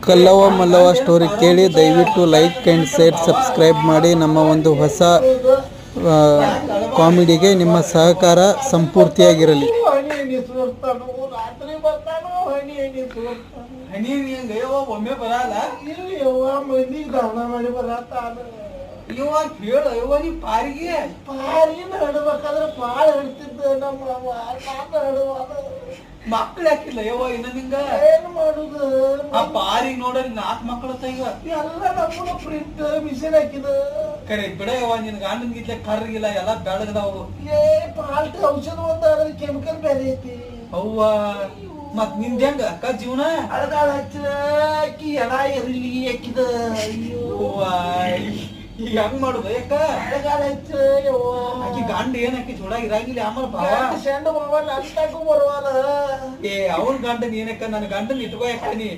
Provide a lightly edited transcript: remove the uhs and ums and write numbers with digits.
Kallavva Mallavva story ಕೇಳಿ ದಯವಿಟ್ಟು like and share subscribe ಮಾಡಿ. ನಮ್ಮ ಒಂದು ಹೊಸ ಕಾಮಿಡಿಗೆ ನಿಮ್ಮ ಸಹಕಾರ ಸಂಪೂರ್ತಿಯಾಗಿರಲಿ. ಒಮ್ಮೆ ಬರಲ್ಲ ಮಂದಿ ದಾನ ಮಾಡಿ ಬರತ್ತಾನ. ಹೇಳ ನೀ ಪಾರಿಗೆ ಹಡ್ಬೇಕಾದ್ರೆ ಬಾಳ ಹಿಡ್ತಿದ್ದ ನಮ್ಮ ಮಕ್ಳು ಯಾಕಿಲ್ಲ ಯವ್ವ ಇನ್ನ ನಿಂಗ ಏನ್ ಮಾಡುದು? ಆ ಪಾರಿಗೆ ನೋಡ್ರಿ 4 ಮಕ್ಕಳು ಈಗ ಎಲ್ಲ ನಮ್ಮ ಪ್ರಿಂಟ್ ಮಿಷನ್ ಹಾಕಿದ ಕರೆ ಬಿಡ ಯವ್ವ. ನಿನ್ ಗಂಡನ್ ಗಿಟ್ಲೆ ಕರ್ಗಿಲ್ಲ ಎಲ್ಲ ಬೆಳಗದವು. ಪಾಲ್ಟಿ ಔಷಧ ಒಂದ ಕೆಮಿಕಲ್ ಬೇರೆ ಐತಿ ಅವ್ವ. ಮತ್ ನಿಂದ ಹೆಂಗ ಅಕ್ಕ ಜೀವನ ಅಳಗಾಳ ಹಚ್ಚಿ ಎಡ ಇರ್ಲಿ ಹಾಕಿದ. ಅಯ್ಯೋ ಈಗ ಹಂಗ್ ಮಾಡುದು ಯಾಕ ಅಳಗಾಳ ಹಚ್ಚ ಆಕಿ ಗಂಡ ಏನ್ ಹಾಕಿ ಜೋಡಾಗಿ ಇರಂಗಿಲ್ಲ. ಆಮೇಲೆ ಭಾವ ಶಂಡ ಬಾವ ನಂತಾಕು ಬರುವಲ್ಲ. ಅವನ್ ಗಂಡನ್ ಏನಕ್ಕ ನನ್ನ ಗಂಡನ್ ಇಟ್ಕೋ ಯಾಕ ನೀ